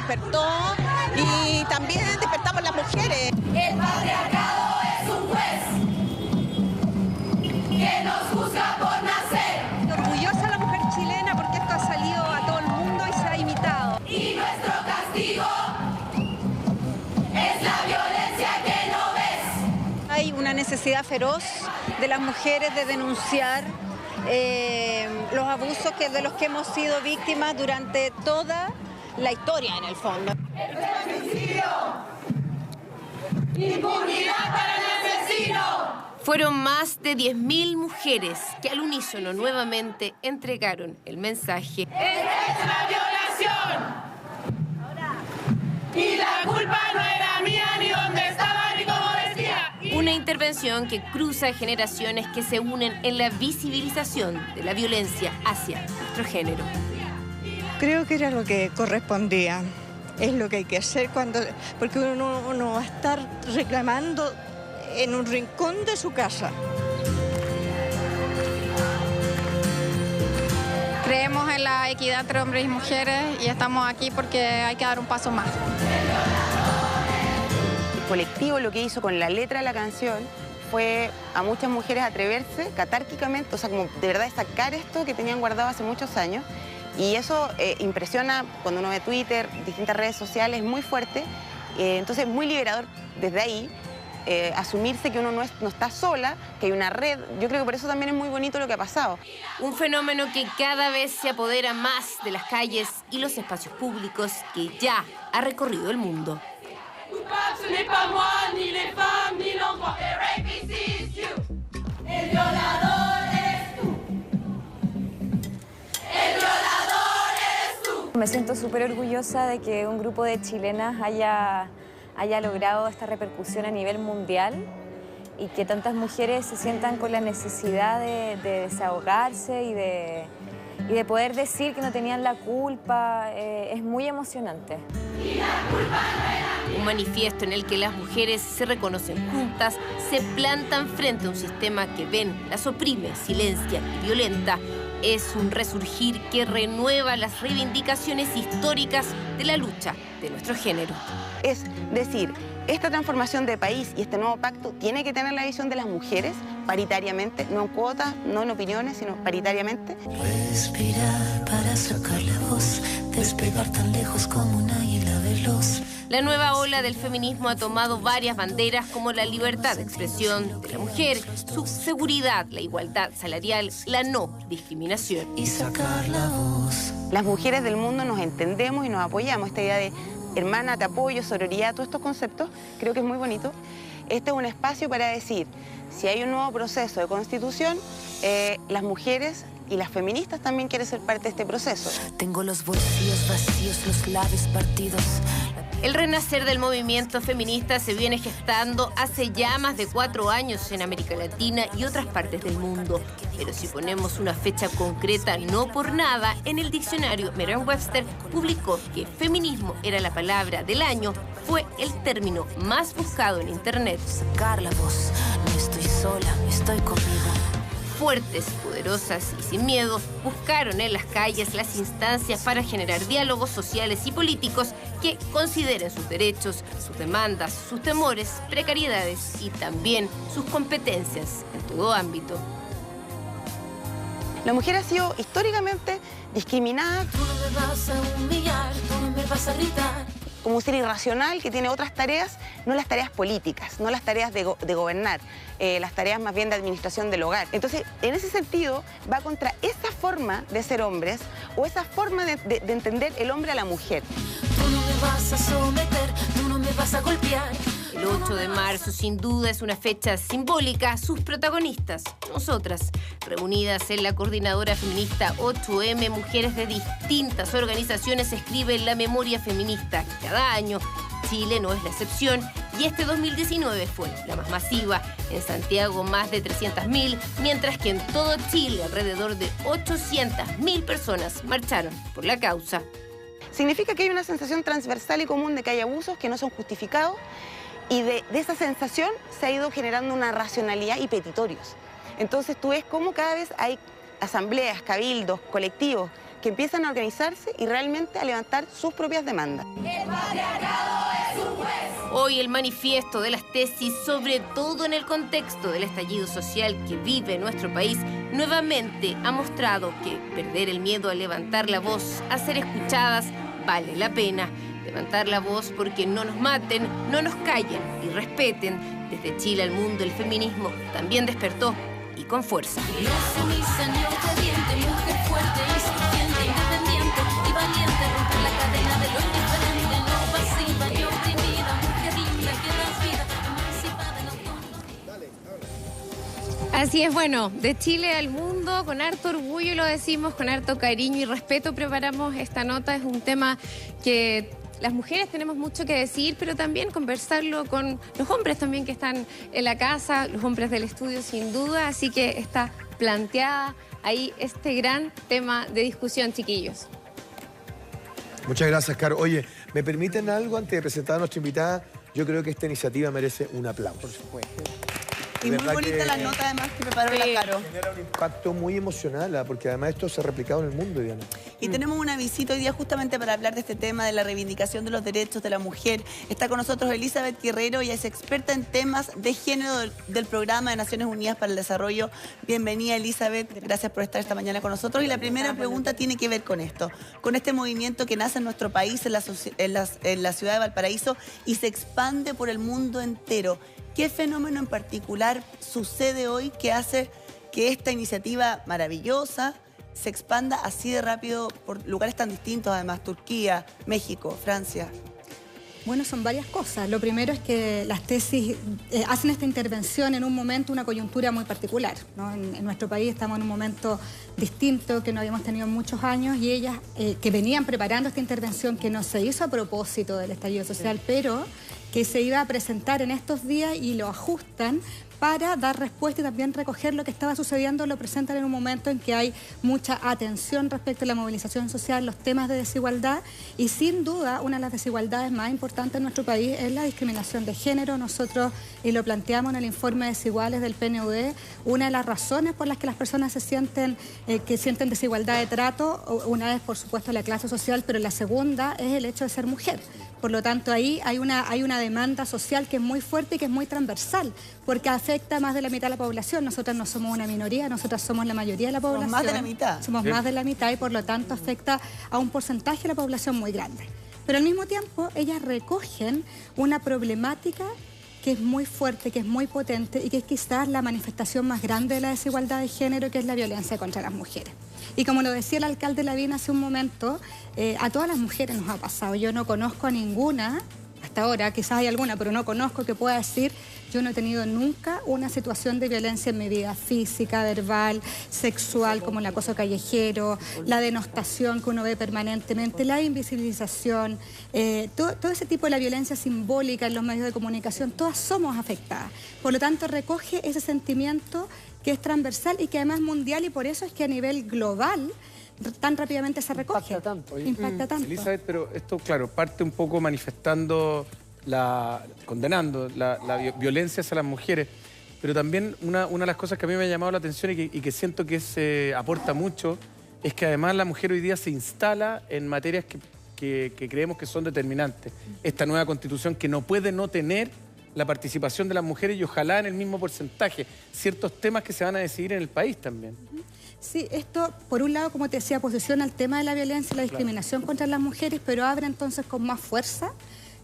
despertó y también despertamos las mujeres. El patriarcado es un juez que nos juzga por nacer. Orgullosa la mujer chilena porque esto ha salido a todo el mundo y se ha imitado. Y nuestro castigo es la violencia que no ves. Hay una necesidad feroz de las mujeres de denunciar los abusos de los que hemos sido víctimas durante toda la historia, en el fondo. El femicidio. Impunidad para el asesino. Fueron más de 10.000 mujeres que al unísono nuevamente entregaron el mensaje. ¡Esta es la violación! Y la culpa no era mía ni dónde estaba ni cómo vestía. Una intervención que cruza generaciones que se unen en la visibilización de la violencia hacia nuestro género. Creo que era lo que correspondía. Es lo que hay que hacer porque uno va a estar reclamando en un rincón de su casa. Creemos en la equidad entre hombres y mujeres y estamos aquí porque hay que dar un paso más. El colectivo lo que hizo con la letra de la canción fue a muchas mujeres atreverse catárquicamente, o sea, como de verdad sacar esto que tenían guardado hace muchos años. Y eso impresiona cuando uno ve Twitter, distintas redes sociales, muy fuerte. Entonces es muy liberador desde ahí asumirse que uno no está sola, que hay una red. Yo creo que por eso también es muy bonito lo que ha pasado. Un fenómeno que cada vez se apodera más de las calles y los espacios públicos, que ya ha recorrido el mundo. El violador eres tú. El violador eres tú. Me siento súper orgullosa de que un grupo de chilenas haya logrado esta repercusión a nivel mundial y que tantas mujeres se sientan con la necesidad de desahogarse y de poder decir que no tenían la culpa. Es muy emocionante. Un manifiesto en el que las mujeres se reconocen juntas, se plantan frente a un sistema que ven, las oprime, silencia y violenta. Es un resurgir que renueva las reivindicaciones históricas de la lucha de nuestro género. Es decir, esta transformación de país y este nuevo pacto tiene que tener la visión de las mujeres paritariamente, no en cuotas, no en opiniones, sino paritariamente. Respirar para sacar la voz, despegar tan lejos como un águila veloz. La nueva ola del feminismo ha tomado varias banderas como la libertad de expresión de la mujer, su seguridad, la igualdad salarial, la no discriminación. Y sacar la voz. Las mujeres del mundo nos entendemos y nos apoyamos. Esta idea de hermana, te apoyo, sororidad, todos estos conceptos, creo que es muy bonito. Este es un espacio para decir, si hay un nuevo proceso de constitución, las mujeres y las feministas también quieren ser parte de este proceso. Tengo los bolsillos vacíos, los labios partidos. El renacer del movimiento feminista se viene gestando hace ya más de 4 años en América Latina y otras partes del mundo. Pero si ponemos una fecha concreta, no por nada, en el diccionario Merriam-Webster publicó que feminismo era la palabra del año, fue el término más buscado en Internet. Sacar la voz, no estoy sola, estoy conmigo. Fuertes, poderosas y sin miedo, buscaron en las calles las instancias para generar diálogos sociales y políticos que consideren sus derechos, sus demandas, sus temores, precariedades y también sus competencias en todo ámbito. La mujer ha sido históricamente discriminada. Tú no me vas a humillar, tú no me vas a gritar. Como un ser irracional que tiene otras tareas, no las tareas políticas, no las tareas de gobernar, las tareas más bien de administración del hogar. Entonces, en ese sentido, va contra esa forma de ser hombres o esa forma de entender el hombre a la mujer. Tú no me vas a someter, tú no me vas a golpear. El 8 de marzo, sin duda, es una fecha simbólica. Sus protagonistas, nosotras, reunidas en la coordinadora feminista 8M, mujeres de distintas organizaciones escriben la memoria feminista cada año. Chile no es la excepción y este 2019 fue la más masiva. En Santiago más de 300.000, mientras que en todo Chile alrededor de 800.000 personas marcharon por la causa. Significa que hay una sensación transversal y común de que hay abusos que no son justificados y de esa sensación se ha ido generando una racionalidad y petitorios. Entonces tú ves cómo cada vez hay asambleas, cabildos, colectivos que empiezan a organizarse y realmente a levantar sus propias demandas. Hoy el manifiesto de las tesis, sobre todo en el contexto del estallido social que vive nuestro país, nuevamente ha mostrado que perder el miedo a levantar la voz, a ser escuchadas, vale la pena. Levantar la voz porque no nos maten, no nos callen y respeten. Desde Chile al mundo el feminismo también despertó y con fuerza. Así es, bueno, de Chile al mundo, con harto orgullo lo decimos, con harto cariño y respeto preparamos esta nota. Es un tema que las mujeres tenemos mucho que decir, pero también conversarlo con los hombres también que están en la casa, los hombres del estudio sin duda, así que está planteada ahí este gran tema de discusión, chiquillos. Muchas gracias, Caro. Oye, ¿me permiten algo antes de presentar a nuestra invitada? Yo creo que esta iniciativa merece un aplauso. Por supuesto. Y muy bonita la nota además que preparó la Caro. Genera un impacto muy emocional, porque además esto se ha replicado en el mundo, Diana. Y tenemos una visita hoy día justamente para hablar de este tema de la reivindicación de los derechos de la mujer. Está con nosotros Elizabeth Guerrero, ella es experta en temas de género del Programa de Naciones Unidas para el Desarrollo. Bienvenida, Elizabeth, gracias por estar esta mañana con nosotros. Y la primera pregunta tiene que ver con esto, con este movimiento que nace en nuestro país, en la ciudad de Valparaíso, y se expande por el mundo entero. ¿Qué fenómeno en particular sucede hoy que hace que esta iniciativa maravillosa se expanda así de rápido por lugares tan distintos, además Turquía, México, Francia? Bueno, son varias cosas. Lo primero es que las tesis hacen esta intervención en un momento, una coyuntura muy particular, ¿no? En nuestro país estamos en un momento distinto que no habíamos tenido en muchos años, y ellas que venían preparando esta intervención que no se hizo a propósito del estallido social, pero que se iba a presentar en estos días, y lo ajustan para dar respuesta y también recoger lo que estaba sucediendo. Lo presentan en un momento en que hay mucha atención respecto a la movilización social, los temas de desigualdad, y sin duda una de las desigualdades más importantes en nuestro país es la discriminación de género. Nosotros, y lo planteamos en el informe Desiguales del PNUD, una de las razones por las que las personas se sienten desigualdad de trato, una es por supuesto la clase social, pero la segunda es el hecho de ser mujer. Por lo tanto, ahí hay una demanda social que es muy fuerte y que es muy transversal, porque afecta a más de la mitad de la población. Nosotras no somos una minoría, nosotras somos la mayoría de la población. Somos más de la mitad. Somos más de la mitad, y por lo tanto afecta a un porcentaje de la población muy grande. Pero al mismo tiempo, ellas recogen una problemática que es muy fuerte, que es muy potente, y que es quizás la manifestación más grande de la desigualdad de género, que es la violencia contra las mujeres. Y como lo decía el alcalde Lavín hace un momento, a todas las mujeres nos ha pasado. Yo no conozco a ninguna, hasta ahora, quizás hay alguna, pero no conozco, que pueda decir: yo no he tenido nunca una situación de violencia en mi vida, física, verbal, sexual, como el acoso callejero, la denostación que uno ve permanentemente, la invisibilización, todo ese tipo de la violencia simbólica en los medios de comunicación. Todas somos afectadas. Por lo tanto, recoge ese sentimiento que es transversal y que además es mundial, y por eso es que a nivel global tan rápidamente se recoge. Impacta tanto. Elizabeth, pero esto, claro, parte un poco manifestando, condenando la violencia hacia las mujeres, pero también una de las cosas que a mí me ha llamado la atención y que siento que se aporta mucho es que además la mujer hoy día se instala en materias que creemos que son determinantes. Esta nueva constitución que no puede no tener la participación de las mujeres, y ojalá en el mismo porcentaje, ciertos temas que se van a decidir en el país también. Sí, esto, por un lado, como te decía, posiciona el tema de la violencia y la discriminación contra las mujeres, pero abre entonces con más fuerza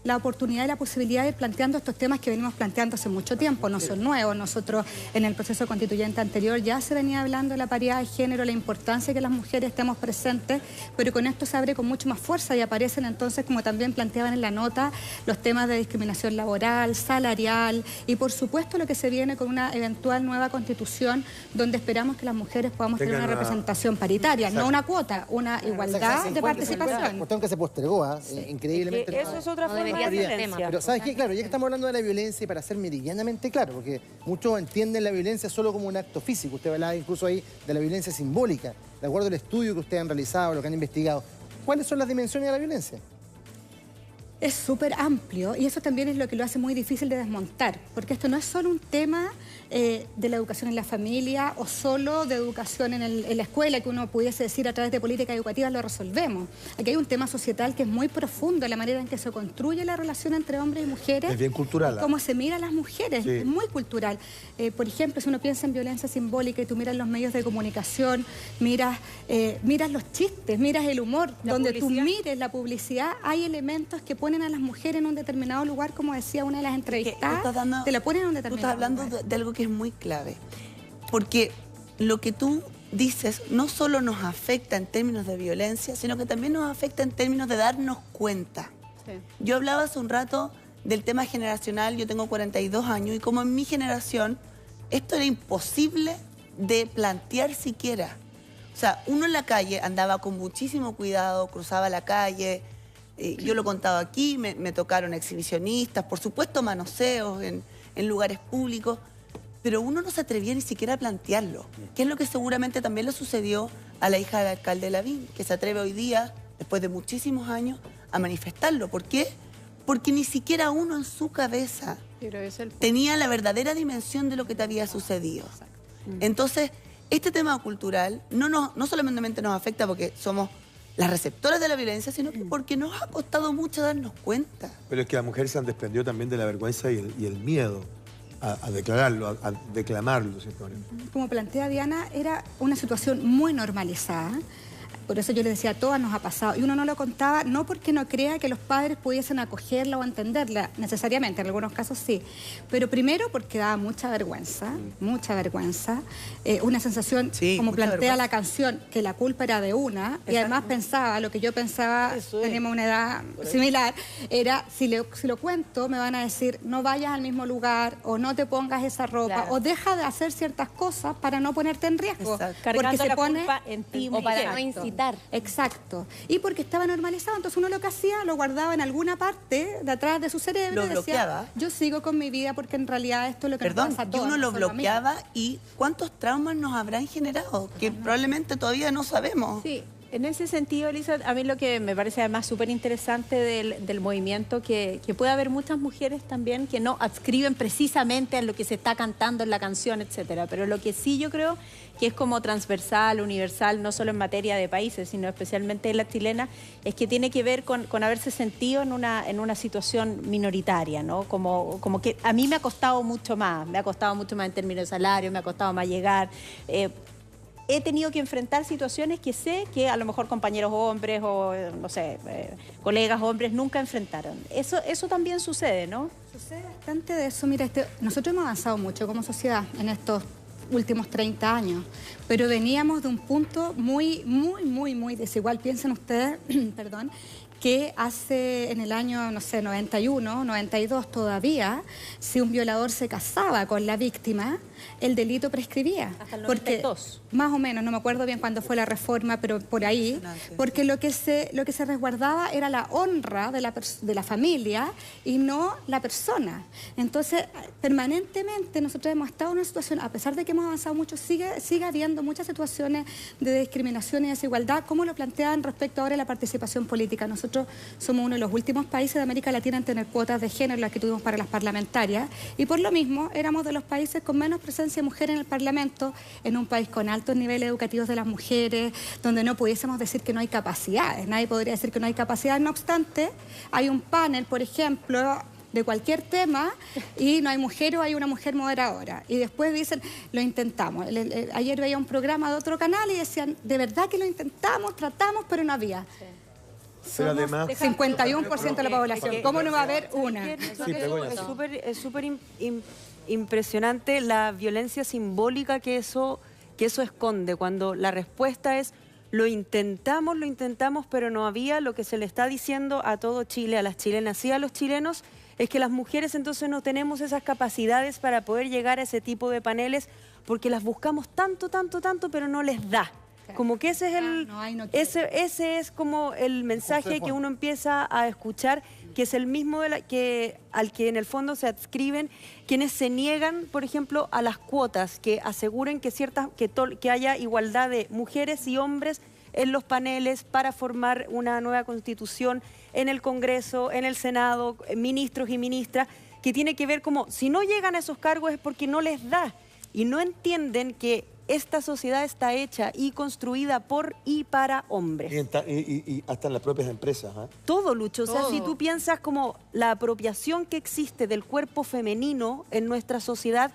la oportunidad y la posibilidad de ir planteando estos temas que venimos planteando hace mucho tiempo, no son nuevos. Nosotros en el proceso constituyente anterior ya se venía hablando de la paridad de género, la importancia de que las mujeres estemos presentes, pero con esto se abre con mucho más fuerza y aparecen entonces, como también planteaban en la nota, los temas de discriminación laboral, salarial, y por supuesto lo que se viene con una eventual nueva constitución donde esperamos que las mujeres podamos tener una representación paritaria, no una cuota, una igualdad de participación. Cuestión que se postergó, increíblemente. Eso es otra forma. Pero ¿sabes qué? Claro, ya que estamos hablando de la violencia, y para ser meridianamente claro, porque muchos entienden la violencia solo como un acto físico. Usted hablaba incluso ahí de la violencia simbólica. De acuerdo al estudio que ustedes han realizado, lo que han investigado, ¿cuáles son las dimensiones de la violencia? Es súper amplio y eso también es lo que lo hace muy difícil de desmontar, porque esto no es solo un tema de la educación en la familia o solo de educación en la escuela, que uno pudiese decir a través de políticas educativas lo resolvemos. Aquí hay un tema societal que es muy profundo, la manera en que se construye la relación entre hombres y mujeres. Es bien cultural. Cómo se mira a las mujeres, es muy cultural. Por ejemplo, si uno piensa en violencia simbólica y tú miras los medios de comunicación, miras los chistes, miras el humor, donde tú mires la publicidad, hay elementos que ponen a las mujeres en un determinado lugar, como decía una de las entrevistadas, te la ponen en un determinado lugar. Tú estás hablando de algo que es muy clave, porque lo que tú dices no solo nos afecta en términos de violencia, sino que también nos afecta en términos de darnos cuenta. Sí. Yo hablaba hace un rato del tema generacional, yo tengo 42 años y como en mi generación esto era imposible de plantear siquiera. O sea, uno en la calle andaba con muchísimo cuidado, cruzaba la calle, yo lo he contado aquí, me tocaron exhibicionistas, por supuesto manoseos en lugares públicos, pero uno no se atrevía ni siquiera a plantearlo, que es lo que seguramente también le sucedió a la hija del alcalde Lavín, que se atreve hoy día, después de muchísimos años, a manifestarlo. ¿Por qué? Porque ni siquiera uno en su cabeza tenía la verdadera dimensión de lo que te había sucedido. Entonces, este tema cultural no solamente nos afecta porque somos las receptoras de la violencia, sino que porque nos ha costado mucho darnos cuenta. Pero es que las mujeres se han desprendido también de la vergüenza y el miedo a declararlo, a declamarlo, ¿cierto? Como plantea Diana, era una situación muy normalizada. Por eso yo les decía, a todas nos ha pasado. Y uno no lo contaba, no porque no crea que los padres pudiesen acogerla o entenderla, necesariamente, en algunos casos sí. Pero primero porque daba mucha vergüenza, una sensación, como plantea la canción, que la culpa era de una. Exacto. Y además pensaba, lo que yo pensaba, teníamos una edad similar, era, si lo cuento, me van a decir, no vayas al mismo lugar, o no te pongas esa ropa, o deja de hacer ciertas cosas para no ponerte en riesgo. Cargando porque la culpa en ti o para no incitar. Exacto. Y porque estaba normalizado, entonces uno lo que hacía, lo guardaba en alguna parte de atrás de su cerebro. Lo y decía, bloqueaba. yo sigo con mi vida porque en realidad esto es lo que nos pasa a todos. Y uno lo bloqueaba y ¿cuántos traumas nos habrán generado? Que probablemente todavía no sabemos. Sí. En ese sentido, Elisa, a mí lo que me parece además súper interesante del movimiento, que puede haber muchas mujeres también que no adscriben precisamente a lo que se está cantando en la canción, etcétera. Pero lo que sí yo creo que es como transversal, universal, no solo en materia de países, sino especialmente en la chilena, es que tiene que ver con haberse sentido en una situación minoritaria, ¿no? Como que a mí me ha costado mucho más en términos de salario, me ha costado más llegar. He tenido que enfrentar situaciones que sé que a lo mejor compañeros hombres o, no sé, colegas hombres nunca enfrentaron. Eso también sucede, ¿no? Sucede bastante de eso. Mira, nosotros hemos avanzado mucho como sociedad en estos últimos 30 años, pero veníamos de un punto muy desigual. Piensen ustedes, perdón, que hace en el año, no sé, 91, 92 todavía, si un violador se casaba con la víctima, el delito prescribía. Hasta el 92. Porque, más o menos, no me acuerdo bien cuándo fue la reforma, pero por ahí, porque lo que se resguardaba era la honra de la familia y no la persona. Entonces, permanentemente nosotros hemos estado en una situación, a pesar de que hemos avanzado mucho, sigue habiendo muchas situaciones de discriminación y desigualdad, como lo planteaban respecto ahora a la participación política. Nosotros somos uno de los últimos países de América Latina en tener cuotas de género, las que tuvimos para las parlamentarias, y por lo mismo éramos de los países con menos presencia de mujer en el Parlamento, en un país con altos niveles educativos de las mujeres, donde no pudiésemos decir que no hay capacidades. Nadie podría decir que no hay capacidades. No obstante, hay un panel, por ejemplo, de cualquier tema y no hay mujer o hay una mujer moderadora. Y después dicen, lo intentamos. Ayer veía un programa de otro canal y decían, de verdad que lo intentamos, tratamos, pero no había. Sí. Pero además, 51% de la población. ¿Cómo no va a haber una? Es súper impresionante la violencia simbólica que eso esconde, cuando la respuesta es lo intentamos, pero no había. Lo que se le está diciendo a todo Chile, a las chilenas y a los chilenos, es que las mujeres entonces no tenemos esas capacidades para poder llegar a ese tipo de paneles porque las buscamos tanto, pero no les da. Como que ese es ese es como el mensaje que uno empieza a escuchar, que es el mismo al que en el fondo se adscriben quienes se niegan, por ejemplo, a las cuotas que aseguren que haya igualdad de mujeres y hombres en los paneles para formar una nueva constitución en el Congreso, en el Senado, ministros y ministras, que tiene que ver como si no llegan a esos cargos es porque no les da y no entienden que esta sociedad está hecha y construida por y para hombres. Y hasta en las propias empresas. ¿Eh? Todo, Lucho. O sea, Todo. si tú piensas como la apropiación que existe del cuerpo femenino en nuestra sociedad,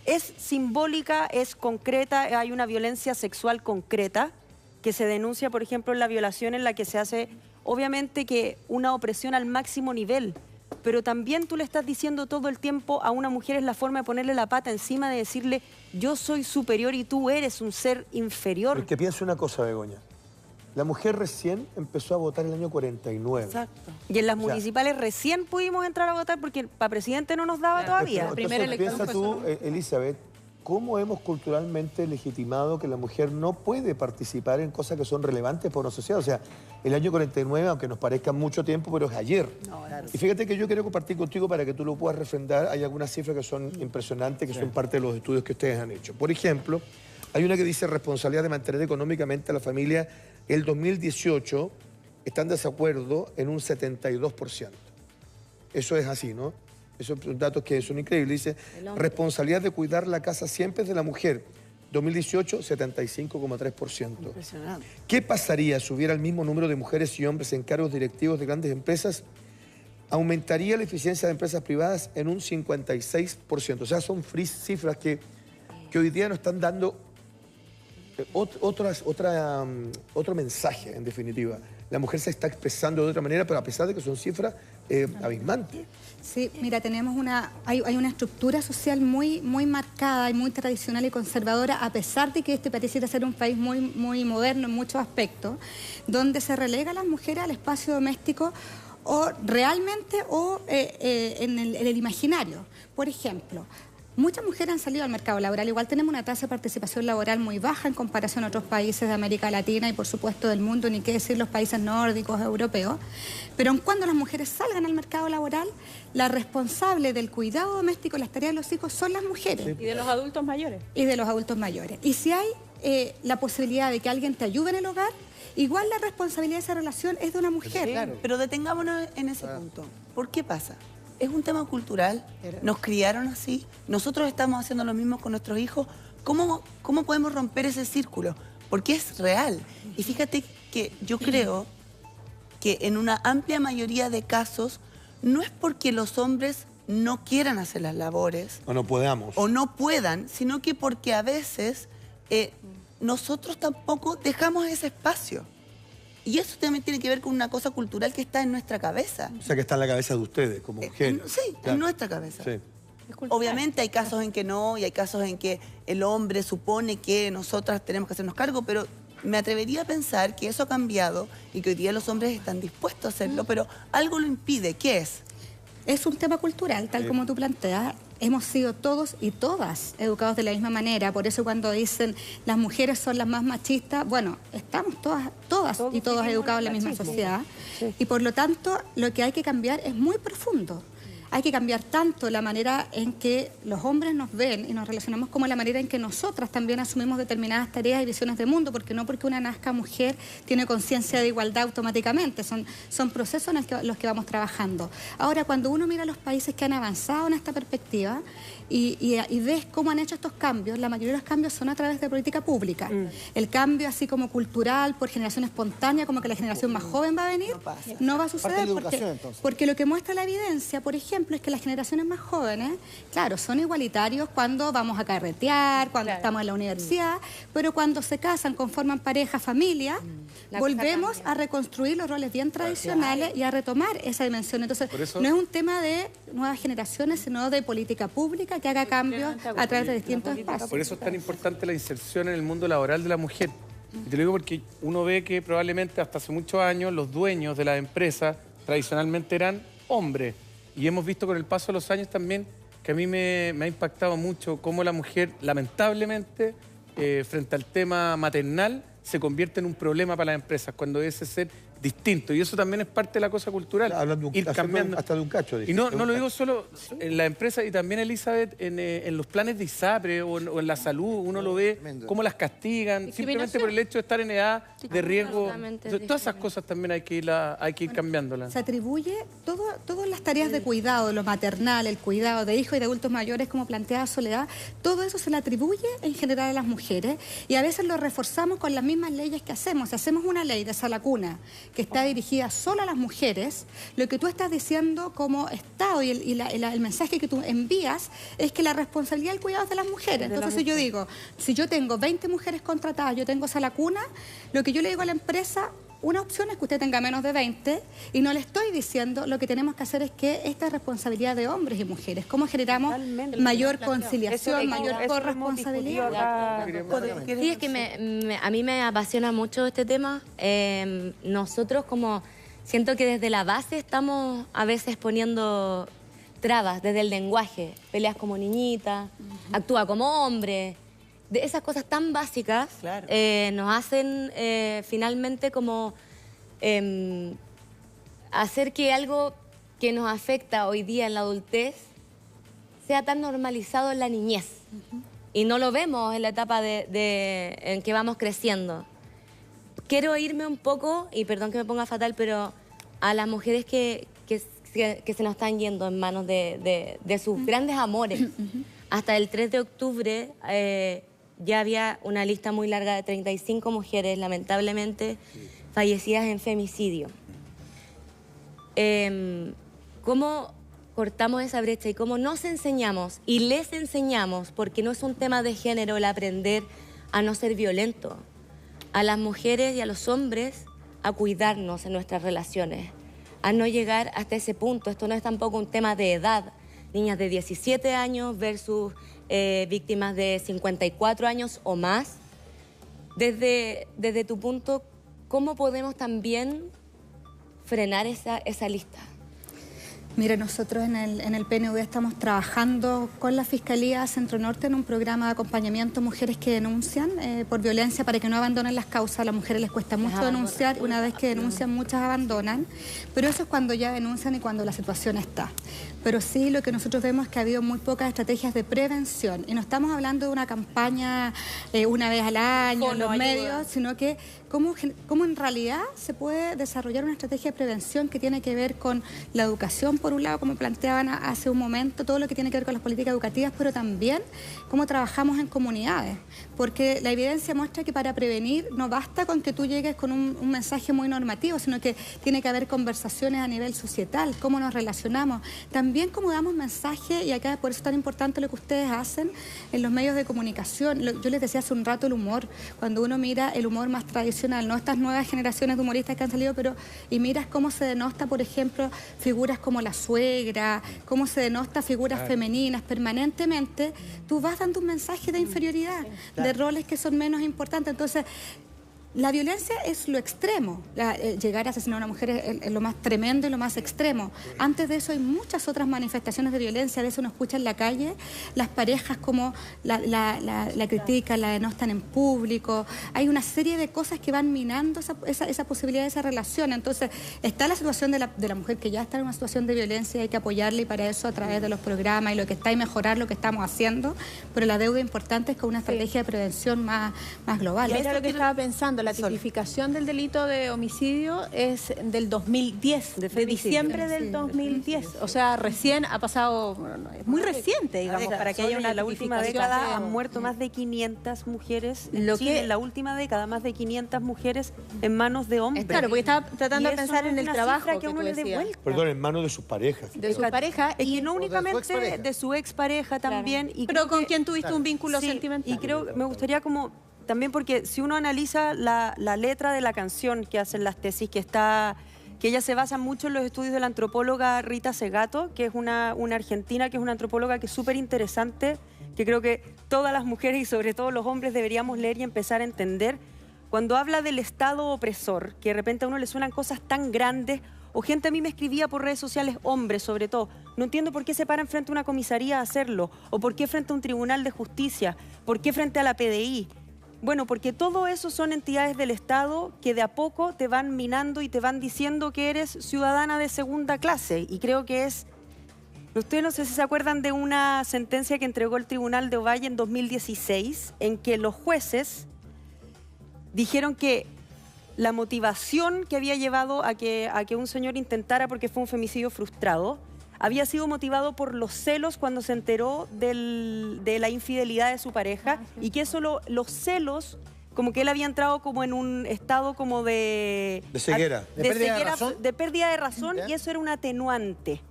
es simbólica, es concreta, hay una violencia sexual concreta que se denuncia, por ejemplo, en la violación en la que se hace, obviamente, que una opresión al máximo nivel. Pero también tú le estás diciendo todo el tiempo a una mujer, es la forma de ponerle la pata encima, de decirle yo soy superior y tú eres un ser inferior. Porque piensa una cosa, Begoña. La mujer recién empezó a votar en el año 49. Exacto. Y en las municipales recién pudimos entrar a votar porque para presidente no nos daba todavía. Entonces, piensa tú, Elizabeth, ¿cómo hemos culturalmente legitimado que la mujer no puede participar en cosas que son relevantes para una sociedad? O sea, el año 49, aunque nos parezca mucho tiempo, pero es ayer. No, claro. Y fíjate que yo quiero compartir contigo para que tú lo puedas refrendar. Hay algunas cifras que son impresionantes, que son parte de los estudios que ustedes han hecho. Por ejemplo, hay una que dice responsabilidad de mantener económicamente a la familia. El 2018 están de desacuerdo en un 72%. Eso es así, ¿no? Esos son datos que son increíbles. Dice, responsabilidad de cuidar la casa siempre es de la mujer. 2018, 75,3%. Impresionante. ¿Qué pasaría si hubiera el mismo número de mujeres y hombres en cargos directivos de grandes empresas? Aumentaría la eficiencia de empresas privadas en un 56%. O sea, son cifras que hoy día nos están dando otro mensaje, en definitiva. La mujer se está expresando de otra manera, pero a pesar de que son cifras abismantes. Sí, mira, tenemos hay una estructura social muy marcada y muy tradicional y conservadora, a pesar de que este pareciera ser un país muy moderno en muchos aspectos, donde se relega a las mujeres al espacio doméstico o realmente o en el imaginario. Por ejemplo, muchas mujeres han salido al mercado laboral. Igual tenemos una tasa de participación laboral muy baja en comparación a otros países de América Latina y, por supuesto, del mundo, ni qué decir los países nórdicos, europeos. Pero cuando las mujeres salgan al mercado laboral, la responsable del cuidado doméstico y las tareas de los hijos son las mujeres. Y de los adultos mayores. Y de los adultos mayores. Y si hay la posibilidad de que alguien te ayude en el hogar, igual la responsabilidad de esa relación es de una mujer. Sí, claro. Pero detengámonos en ese punto. ¿Por qué pasa? Es un tema cultural, nos criaron así, nosotros estamos haciendo lo mismo con nuestros hijos. ¿Cómo podemos romper ese círculo? Porque es real. Y fíjate que yo creo que en una amplia mayoría de casos no es porque los hombres no quieran hacer las labores. O no podamos. O no puedan, sino que porque a veces nosotros tampoco dejamos ese espacio. Y eso también tiene que ver con una cosa cultural que está en nuestra cabeza. O sea, que está en la cabeza de ustedes, como mujeres. Sí, claro. En nuestra cabeza. Sí. Obviamente hay casos en que no, y hay casos en que el hombre supone que nosotras tenemos que hacernos cargo, pero me atrevería a pensar que eso ha cambiado y que hoy día los hombres están dispuestos a hacerlo, pero algo lo impide. ¿Qué es? Es un tema cultural, tal como tú planteas. Hemos sido todos y todas educados de la misma manera. Por eso cuando dicen las mujeres son las más machistas, bueno, estamos todas y todos educados en la misma sociedad. Sí. Y por lo tanto, lo que hay que cambiar es muy profundo. Hay que cambiar tanto la manera en que los hombres nos ven y nos relacionamos como la manera en que nosotras también asumimos determinadas tareas y visiones de mundo, porque no porque una nazca mujer tiene conciencia de igualdad automáticamente, son procesos en los que vamos trabajando. Ahora, cuando uno mira los países que han avanzado en esta perspectiva y ves cómo han hecho estos cambios, la mayoría de los cambios son a través de política pública. El cambio así como cultural, por generación espontánea, como que la generación más joven va a venir, no va a suceder porque lo que muestra la evidencia, por ejemplo, es que las generaciones más jóvenes, claro, son igualitarios cuando vamos a carretear, cuando estamos en la universidad, pero cuando se casan, conforman pareja, familia, volvemos a reconstruir los roles bien tradicionales y a retomar esa dimensión. Entonces, no es un tema de nuevas generaciones, sino de política pública que haga cambios a través de distintos espacios. Por eso es tan importante la inserción en el mundo laboral de la mujer. Y te lo digo porque uno ve que probablemente hasta hace muchos años los dueños de las empresas tradicionalmente eran hombres. Y hemos visto con el paso de los años también que a mí me ha impactado mucho cómo la mujer, lamentablemente, frente al tema maternal, se convierte en un problema para las empresas, cuando debe ser distinto. Y eso también es parte de la cosa cultural. Ir cambiando. Hasta de un cacho. Y no lo digo solo en la empresa, y también, Elizabeth, en los planes de ISAPRE o en la salud, uno lo ve, cómo las castigan, simplemente por el hecho de estar en edad de riesgo. Todas esas cosas también hay que ir cambiándolas. Se atribuye todas las tareas de cuidado, lo maternal, el cuidado de hijos y de adultos mayores, como plantea Soledad, todo eso se le atribuye en general a las mujeres, y a veces lo reforzamos con las mismas leyes que hacemos. Si hacemos una ley de sala cuna que está dirigida solo a las mujeres, lo que tú estás diciendo como Estado y el mensaje que tú envías es que la responsabilidad del cuidado es de las mujeres. Entonces yo digo, si yo tengo 20 mujeres contratadas, yo tengo sala cuna, lo que yo le digo a la empresa, una opción es que usted tenga menos de 20, y no le estoy diciendo, lo que tenemos que hacer es que esta es responsabilidad de hombres y mujeres. ¿Cómo generamos mayor conciliación, mayor corresponsabilidad? Sí, es que a mí me apasiona mucho este tema. Nosotros siento que desde la base estamos a veces poniendo trabas, desde el lenguaje, peleas como niñita, actúa como hombre. De esas cosas tan básicas nos hacen finalmente como hacer que algo que nos afecta hoy día en la adultez sea tan normalizado en la niñez. Y no lo vemos en la etapa en que vamos creciendo. Quiero irme un poco, y perdón que me ponga fatal, pero a las mujeres que se nos están yendo en manos de sus grandes amores. Hasta el 3 de octubre... ya había una lista muy larga de 35 mujeres, lamentablemente, fallecidas en femicidio. ¿Cómo cortamos esa brecha y cómo nos enseñamos y les enseñamos, porque no es un tema de género el aprender a no ser violento, a las mujeres y a los hombres a cuidarnos en nuestras relaciones, a no llegar hasta ese punto? Esto no es tampoco un tema de edad. Niñas de 17 años versus víctimas de 54 años o más. Desde tu punto, ¿cómo podemos también frenar esa lista? Mira, nosotros en el PNUD estamos trabajando con la Fiscalía Centro Norte en un programa de acompañamiento a mujeres que denuncian por violencia, para que no abandonen las causas. A las mujeres les cuesta mucho denunciar, y una vez que denuncian muchas abandonan, pero eso es cuando ya denuncian y cuando la situación está. Pero sí, lo que nosotros vemos es que ha habido muy pocas estrategias de prevención, y no estamos hablando de una campaña una vez al año en los medios, sino que cómo en realidad se puede desarrollar una estrategia de prevención que tiene que ver con la educación, por un lado, como planteaban hace un momento, todo lo que tiene que ver con las políticas educativas, pero también cómo trabajamos en comunidades, porque la evidencia muestra que para prevenir no basta con que tú llegues con un mensaje muy normativo, sino que tiene que haber conversaciones a nivel societal, cómo nos relacionamos, también cómo damos mensaje, y acá por eso es tan importante lo que ustedes hacen en los medios de comunicación. Yo les decía hace un rato el humor, cuando uno mira el humor más tradicional, no estas nuevas generaciones de humoristas que han salido, y miras cómo se denosta, por ejemplo, figuras como la suegra, cómo se denosta figuras femeninas permanentemente, tú vas dando un mensaje de inferioridad, de roles que son menos importantes. Entonces, la violencia es lo extremo. Llegar a asesinar a una mujer es lo más tremendo y lo más extremo. Antes de eso hay muchas otras manifestaciones de violencia. A veces uno escucha en la calle las parejas como la critican, la denostan en público. Hay una serie de cosas que van minando esa posibilidad de esa relación. Entonces, está la situación de la mujer que ya está en una situación de violencia, y hay que apoyarla, y para eso a través de los programas y lo que está, y mejorar lo que estamos haciendo. Pero la deuda importante es con una estrategia de prevención más global. Y era lo que estaba pensando. La tipificación del delito de homicidio es del 2010, de diciembre del 2010. O sea, recién ha pasado, es muy reciente, digamos, para que haya una la última década han muerto más de 500 mujeres en Chile. En la última década, más de 500 mujeres en manos de hombres. Claro, porque estaba tratando de pensar en el trabajo que uno le dé vuelta. Perdón, en manos de sus parejas. De su pareja. Y no únicamente de su expareja también. Y pero con quien tuviste un vínculo sentimental. Y creo, me gustaría como... También porque si uno analiza la letra de la canción que hacen las tesis, que ella se basa mucho en los estudios de la antropóloga Rita Segato, que es una argentina, que es una antropóloga que es súper interesante, que creo que todas las mujeres y sobre todo los hombres deberíamos leer y empezar a entender. Cuando habla del Estado opresor, que de repente a uno le suenan cosas tan grandes, o gente a mí me escribía por redes sociales, hombres sobre todo, no entiendo por qué se paran frente a una comisaría a hacerlo, o por qué frente a un tribunal de justicia, por qué frente a la PDI. Bueno, porque todo eso son entidades del Estado que de a poco te van minando y te van diciendo que eres ciudadana de segunda clase. Y creo que es... Ustedes no sé si se acuerdan de una sentencia que entregó el Tribunal de Ovalle en 2016, en que los jueces dijeron que la motivación que había llevado a que un señor intentara, porque fue un femicidio frustrado, había sido motivado por los celos cuando se enteró de la infidelidad de su pareja, y que eso los celos, como que él había entrado como en un estado como de ceguera. De pérdida de razón, y eso era un atenuante.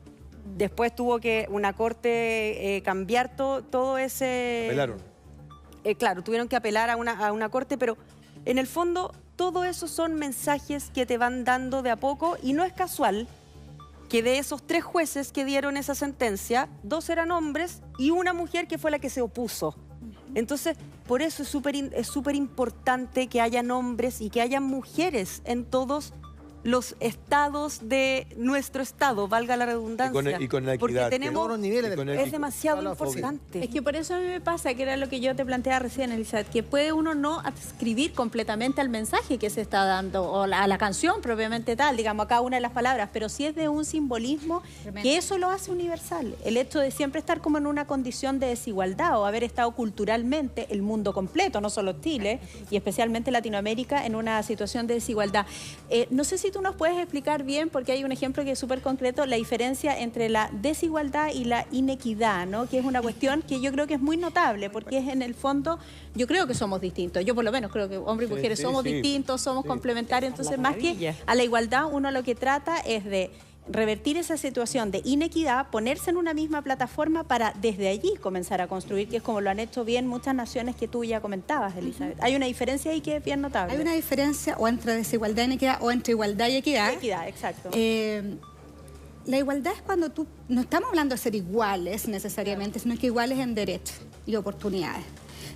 Después tuvo que una corte cambiar todo ese... Apelaron. Claro, tuvieron que apelar a una corte, pero en el fondo todo eso son mensajes que te van dando de a poco, y no es casual que de esos 3 jueces que dieron esa sentencia, 2 eran hombres y una mujer que fue la que se opuso. Entonces, por eso es súper importante que hayan hombres y que hayan mujeres en todos los estados de nuestro estado, valga la redundancia. Y con la equidad. Porque tenemos, todos los niveles es demasiado importante. Es que por eso a mí me pasa, que era lo que yo te planteaba recién, Elizabeth, que puede uno no adscribir completamente al mensaje que se está dando, o a la canción propiamente tal, digamos, a cada una de las palabras, pero sí es de un simbolismo que eso lo hace universal. El hecho de siempre estar como en una condición de desigualdad, o haber estado culturalmente el mundo completo, no solo Chile, y especialmente Latinoamérica, en una situación de desigualdad. No sé si tú nos puedes explicar bien, porque hay un ejemplo que es súper concreto, la diferencia entre la desigualdad y la inequidad, ¿no? Que es una cuestión que yo creo que es muy notable, porque es en el fondo, yo creo que somos distintos. Yo por lo menos creo que hombres y mujeres somos distintos, somos complementarios. Entonces, más que a la igualdad, uno lo que trata es de revertir esa situación de inequidad, ponerse en una misma plataforma para desde allí comenzar a construir, que es como lo han hecho bien muchas naciones que tú ya comentabas, Elizabeth. Hay una diferencia ahí que es bien notable. Hay una diferencia o entre desigualdad y inequidad o entre igualdad y equidad. Equidad, exacto. La igualdad es cuando no estamos hablando de ser iguales necesariamente, sino que iguales en derechos y oportunidades.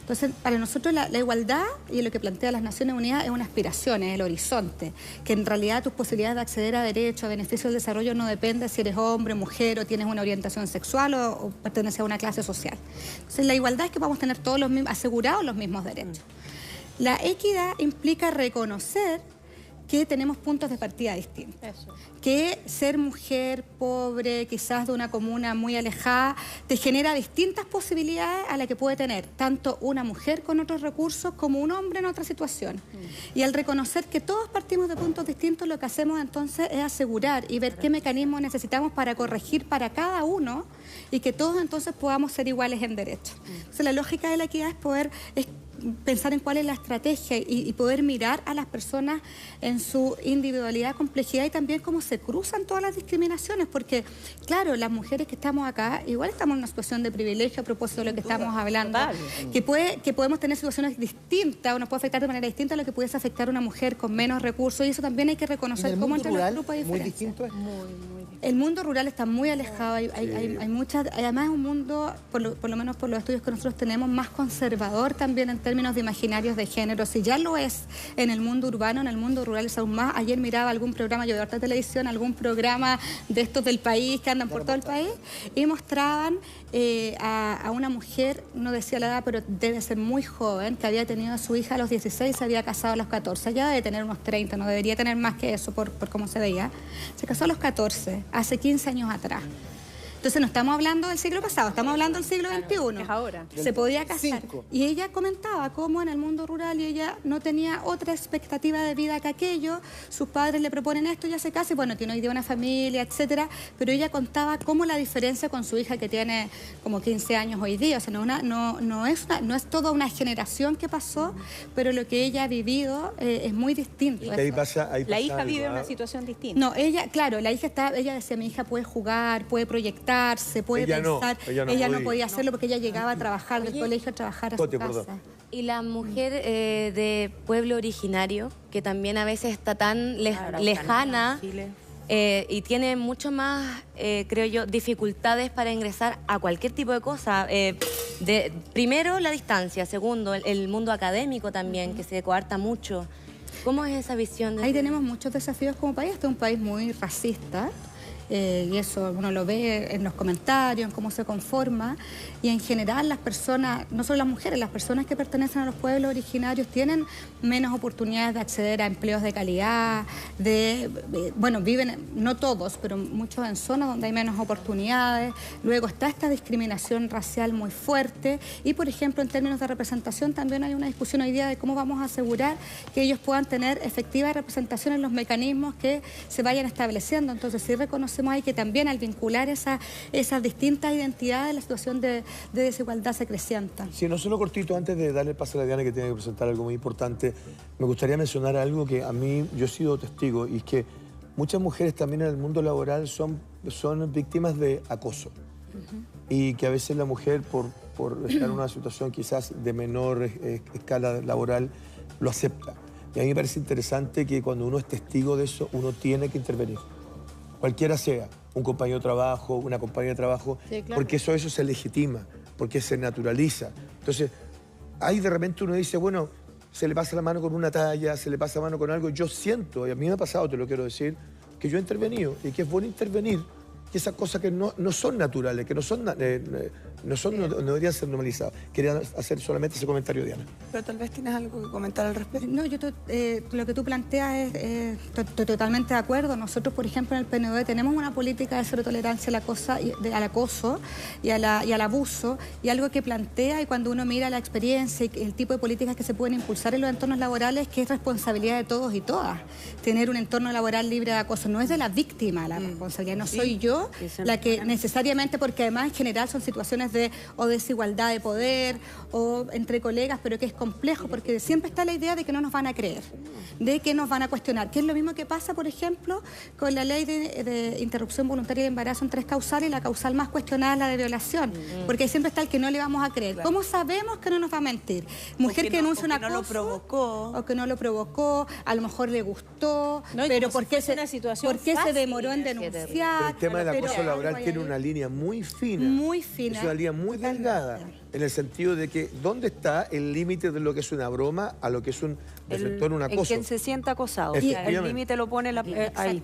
Entonces, para nosotros la igualdad, y lo que plantea las Naciones Unidas, es una aspiración, es el horizonte, que en realidad tus posibilidades de acceder a derechos, a beneficios del desarrollo, no depende si eres hombre, mujer, o tienes una orientación sexual o perteneces a una clase social. Entonces, la igualdad es que vamos a tener todos asegurados los mismos derechos. La equidad implica reconocer que tenemos puntos de partida distintos. Eso. Que ser mujer, pobre, quizás de una comuna muy alejada, te genera distintas posibilidades a las que puede tener tanto una mujer con otros recursos como un hombre en otra situación. Y al reconocer que todos partimos de puntos distintos, lo que hacemos entonces es asegurar y ver qué mecanismos necesitamos para corregir para cada uno, y que todos entonces podamos ser iguales en derechos. Entonces, la lógica de la equidad es poder pensar en cuál es la estrategia y poder mirar a las personas en su individualidad, complejidad, y también cómo se cruzan todas las discriminaciones, porque claro, las mujeres que estamos acá igual estamos en una situación de privilegio a propósito de lo que estamos hablando, que podemos tener situaciones distintas, o nos puede afectar de manera distinta a lo que pudiese afectar a una mujer con menos recursos, y eso también hay que reconocer cómo entre los grupos hay diferencias. El mundo rural está muy alejado, hay muchas, además es un mundo, por lo menos por los estudios que nosotros tenemos, más conservador también en términos de imaginarios de género. Si ya lo es en el mundo urbano, en el mundo rural es aún más. Ayer miraba algún programa, yo de harta televisión, algún programa de estos del país que andan por todo el país, y mostraban a una mujer, no decía la edad, pero debe ser muy joven, que había tenido a su hija a los 16, se había casado a los 14, ya debe tener unos 30, no debería tener más que eso por cómo se veía. Se casó a los 14, hace 15 años atrás. Entonces no estamos hablando del siglo pasado, estamos hablando del siglo XXI. Es ahora. Se podía casar. Y ella comentaba cómo en el mundo rural y ella no tenía otra expectativa de vida que aquello. Sus padres le proponen esto, ella se casa y bueno, tiene hoy día una familia, etcétera. Pero ella contaba cómo la diferencia con su hija, que tiene como 15 años hoy día, o sea, no es toda una generación que pasó, pero lo que ella ha vivido es muy distinto. Ahí pasa la hija vive una situación distinta. No, ella, claro, ella decía, mi hija puede jugar, puede proyectar, se puede pensar. Ella no podía hacerlo porque ella llegaba a trabajar del colegio, a trabajar a su casa. Y la mujer de pueblo originario, que también a veces está tan lejana y tiene mucho más, creo yo, dificultades para ingresar a cualquier tipo de cosa. Primero, la distancia. Segundo, el mundo académico también, que se coarta mucho. ¿Cómo es esa visión? Ahí tenemos muchos desafíos como país. Este es un país muy racista. y eso uno lo ve en los comentarios, en cómo se conforma, y en general las personas, no solo las mujeres, las personas que pertenecen a los pueblos originarios tienen menos oportunidades de acceder a empleos de calidad, bueno, viven, no todos, pero muchos en zonas donde hay menos oportunidades. Luego está esta discriminación racial muy fuerte y, por ejemplo, en términos de representación también hay una discusión hoy día de cómo vamos a asegurar que ellos puedan tener efectiva representación en los mecanismos que se vayan estableciendo. Entonces sí reconocemos ahí que también al vincular esas distintas identidades la situación de desigualdad se acrecienta. Sí, no solo cortito, antes de darle el paso a la Diana que tiene que presentar algo muy importante, me gustaría mencionar algo que a mí, yo he sido testigo, y es que muchas mujeres también en el mundo laboral son víctimas de acoso. Y que a veces la mujer, por estar en una situación quizás de menor escala laboral, lo acepta. Y a mí me parece interesante que cuando uno es testigo de eso, uno tiene que intervenir. Cualquiera sea, un compañero de trabajo, una compañera de trabajo, sí, claro, porque eso se legitima, porque se naturaliza. Entonces, ahí de repente uno dice, bueno, se le pasa la mano con una talla, se le pasa la mano con algo. Yo siento, y a mí me ha pasado, te lo quiero decir, que yo he intervenido y que es bueno intervenir, que esas cosas que no son naturales, que no deberían ser normalizadas. Quería hacer solamente ese comentario, Diana. Pero tal vez tienes algo que comentar al respecto. No, yo lo que tú planteas estoy totalmente de acuerdo. Nosotros, por ejemplo, en el PNUD tenemos una política de cero tolerancia al acoso y al abuso, y algo que plantea, y cuando uno mira la experiencia y el tipo de políticas que se pueden impulsar en los entornos laborales, que es responsabilidad de todos y todas. Tener un entorno laboral libre de acoso no es de la víctima la responsabilidad, no soy yo la que necesariamente, porque además en general son situaciones de desigualdad de poder o entre colegas, pero que es complejo porque siempre está la idea de que no nos van a creer, de que nos van a cuestionar, que es lo mismo que pasa, por ejemplo, con la ley de interrupción voluntaria de embarazo en 3 causales, y la causal más cuestionada es la de violación, porque ahí siempre está el que no le vamos a creer. Claro. ¿Cómo sabemos que no nos va a mentir? Mujer que denuncia un acoso, no lo provocó, o que no lo provocó, a lo mejor le gustó, pero ¿por qué se demoró en denunciar? El tema del acoso laboral tiene una línea muy fina. Muy fina. Es una línea muy delgada, en el sentido de que ¿dónde está el límite de lo que es una broma a lo que es un acoso? En quien se sienta acosado. El límite lo pone ahí.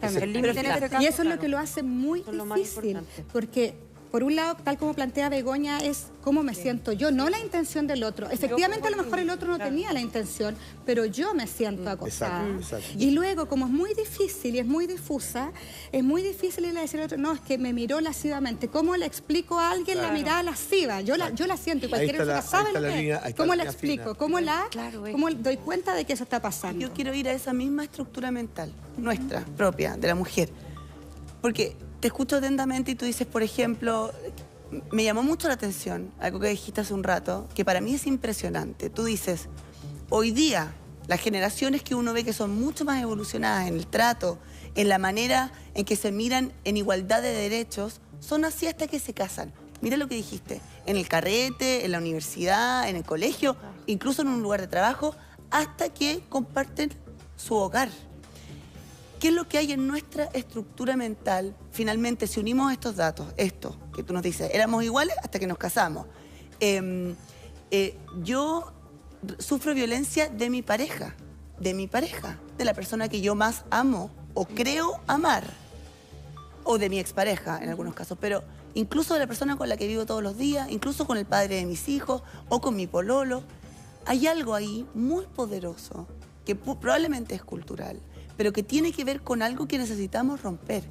Y eso es lo que lo hace muy difícil, porque por un lado, tal como plantea Begoña, es cómo me siento yo, no la intención del otro. Efectivamente, a lo mejor el otro no tenía la intención, pero yo me siento acosada. Exacto. Y luego, como es muy difícil y es muy difusa, es muy difícil irle a decir al otro, no, es que me miró lascivamente. ¿Cómo le explico a alguien la mirada lasciva? Yo la siento, y cualquier persona sabe lo que es. ¿Cómo la explico? ¿Cómo doy cuenta de que eso está pasando? Yo quiero ir a esa misma estructura mental, nuestra, propia, de la mujer. Porque te escucho atentamente y tú dices, por ejemplo, me llamó mucho la atención algo que dijiste hace un rato, que para mí es impresionante. Tú dices, hoy día, las generaciones que uno ve que son mucho más evolucionadas en el trato, en la manera en que se miran en igualdad de derechos, son así hasta que se casan. Mira lo que dijiste, en el carrete, en la universidad, en el colegio, incluso en un lugar de trabajo, hasta que comparten su hogar. ¿Qué es lo que hay en nuestra estructura mental? Finalmente, si unimos estos datos, esto que tú nos dices, éramos iguales hasta que nos casamos. Yo sufro violencia de mi pareja, de la persona que yo más amo o creo amar, o de mi expareja en algunos casos, pero incluso de la persona con la que vivo todos los días, incluso con el padre de mis hijos o con mi pololo. Hay algo ahí muy poderoso que probablemente es cultural, pero que tiene que ver con algo que necesitamos romper.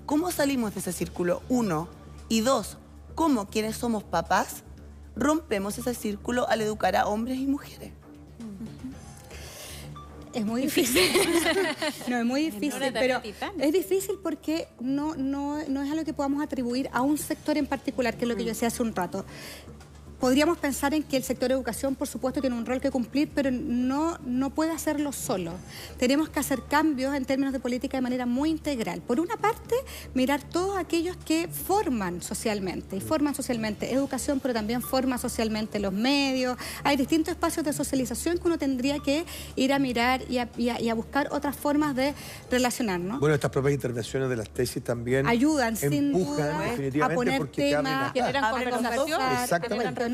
¿Cómo salimos de ese círculo? 1. Y 2, ¿cómo quienes somos papás rompemos ese círculo al educar a hombres y mujeres? Es muy difícil. No, es muy difícil, pero es difícil porque no es algo que podamos atribuir a un sector en particular, que es lo que yo decía hace un rato. Podríamos pensar en que el sector de educación, por supuesto, tiene un rol que cumplir, pero no puede hacerlo solo. Tenemos que hacer cambios en términos de política de manera muy integral. Por una parte, mirar todos aquellos que forman socialmente, educación, pero también forma socialmente los medios. Hay distintos espacios de socialización que uno tendría que ir a mirar y a buscar otras formas de relacionarnos. Bueno, estas propias intervenciones de las tesis también ayudan, sin duda, definitivamente, a poner porque temas, generan conversación. Exactamente.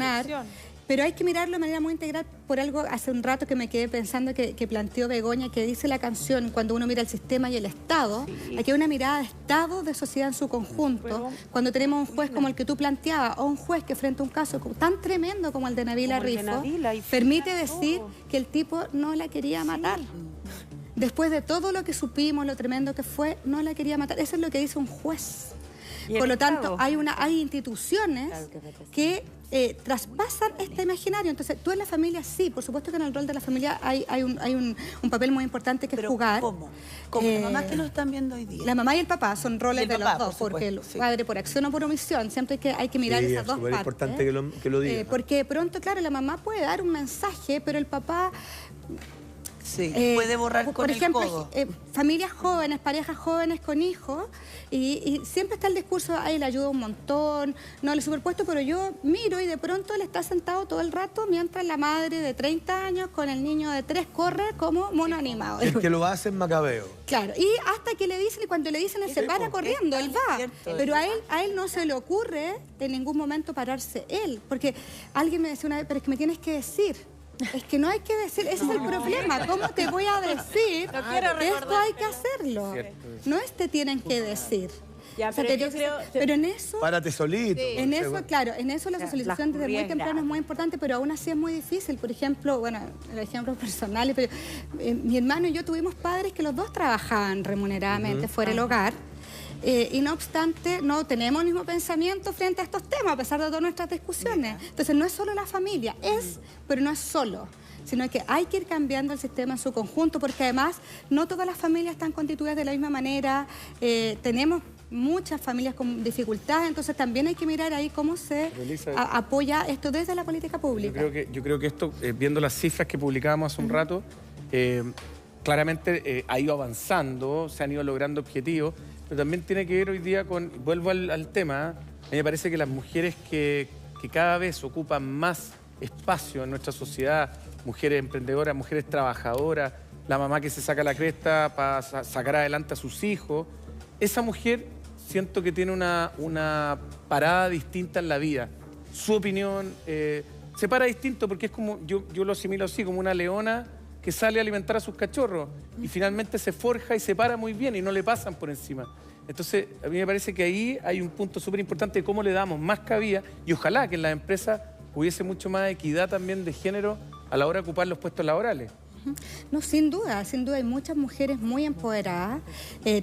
Pero hay que mirarlo de manera muy integral por algo hace un rato que me quedé pensando que planteó Begoña, que dice la canción, cuando uno mira el sistema y el Estado, aquí hay una mirada de Estado, de sociedad en su conjunto. Cuando tenemos un juez como el que tú planteabas, o un juez que frente a un caso tan tremendo como el de Nabila Rifo, permite decir que el tipo no la quería matar. Después de todo lo que supimos, lo tremendo que fue, no la quería matar. Eso es lo que dice un juez. Por lo tanto, hay instituciones que traspasan este imaginario. Entonces, tú en la familia, sí, por supuesto que en el rol de la familia hay un papel muy importante que es jugar. ¿Cómo? Como las mamás que nos están viendo hoy día. La mamá y el papá son roles de los dos, porque el sí. padre por acción o por omisión, siempre hay que mirar esas dos partes. Es importante que lo diga. Porque de pronto, claro, la mamá puede dar un mensaje, pero el papá... Sí, puede borrar con por ejemplo, el codo. Familias jóvenes, parejas jóvenes con hijos, y siempre está el discurso, ay, le ayuda un montón, no le superpuesto, pero yo miro y de pronto él está sentado todo el rato mientras la madre de 30 años con el niño de 3 corre como mono animado. El que lo hace es Macabeo. Claro, y hasta que le dicen, y cuando le dicen, él se para corriendo, él va. Pero a él no se le ocurre en ningún momento pararse él, porque alguien me decía una vez, pero es que me tienes que decir. Es que no hay que decir, ese es el problema. ¿Cómo te voy a decir? Esto hay que hacerlo. No te tienen que decir. Ya, o sea, pero pero en eso... Párate solito. Sí. En eso, claro, en eso la socialización desde muy temprano es muy importante, pero aún así es muy difícil. Por ejemplo, bueno, el ejemplo personal, pero mi hermano y yo tuvimos padres que los dos trabajaban remuneradamente fuera del hogar. Y no obstante, no tenemos el mismo pensamiento frente a estos temas, a pesar de todas nuestras discusiones. Entonces, no es solo la familia, pero no es solo, sino que hay que ir cambiando el sistema en su conjunto, porque además no todas las familias están constituidas de la misma manera, tenemos muchas familias con dificultades, entonces también hay que mirar ahí cómo se apoya esto desde la política pública. Yo creo que esto, viendo las cifras que publicábamos hace un rato, claramente ha ido avanzando, se han ido logrando objetivos, pero también tiene que ver hoy día con, vuelvo al tema, a mí me parece que las mujeres que cada vez ocupan más espacio en nuestra sociedad, mujeres emprendedoras, mujeres trabajadoras, la mamá que se saca la cresta para sacar adelante a sus hijos, esa mujer siento que tiene una parada distinta en la vida. Su opinión se para distinto porque es como, yo lo asimilo así, como una leona que sale a alimentar a sus cachorros y finalmente se forja y se para muy bien y no le pasan por encima. Entonces, a mí me parece que ahí hay un punto súper importante de cómo le damos más cabida y ojalá que en las empresas hubiese mucho más equidad también de género a la hora de ocupar los puestos laborales. No, sin duda hay muchas mujeres muy empoderadas.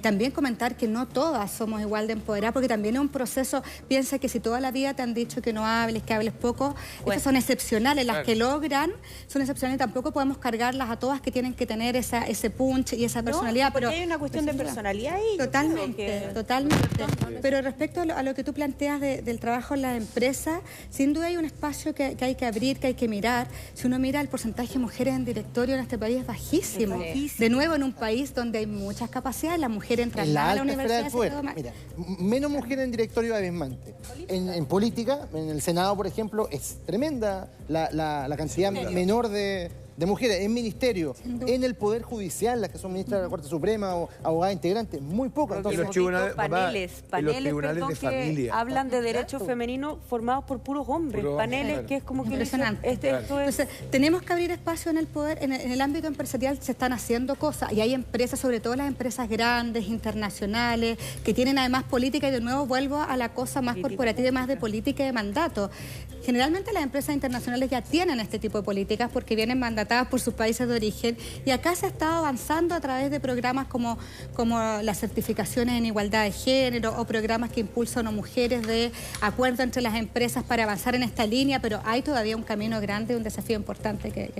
También comentar que no todas somos igual de empoderadas, porque también es un proceso, piensa que si toda la vida te han dicho que no hables, que hables poco, estas son excepcionales, las que logran son excepcionales, tampoco podemos cargarlas a todas que tienen que tener ese punch y esa personalidad. Pero hay una cuestión de personalidad ahí. Totalmente. Pero respecto a lo que tú planteas del trabajo en las empresas, sin duda hay un espacio que hay que abrir, que hay que mirar. Si uno mira el porcentaje de mujeres en directorio en este país es bajísimo. De nuevo, en un país donde hay muchas capacidades, las mujeres entran a la universidad. Mira, menos mujeres en directorio abismante. En política, en el Senado, por ejemplo, es tremenda la cantidad menor de mujeres. En ministerio, en el Poder Judicial, las que son ministras de la Corte Suprema o abogadas integrantes, muy pocas. Entonces, los tribunales, paneles de familia. que hablan de derechos femeninos formados por puros hombres. Paneles que es como que... Impresionante. Entonces, tenemos que abrir espacio en el poder, en el ámbito empresarial se están haciendo cosas y hay empresas, sobre todo las empresas grandes, internacionales, que tienen además política y de nuevo vuelvo a la cosa más corporativa y más de política y de mandato. Generalmente las empresas internacionales ya tienen este tipo de políticas porque vienen mandatadas por sus países de origen y acá se ha estado avanzando a través de programas como las certificaciones en igualdad de género o programas que impulsan a mujeres de acuerdo entre las empresas para avanzar en esta línea, pero hay todavía un camino grande, un desafío importante que...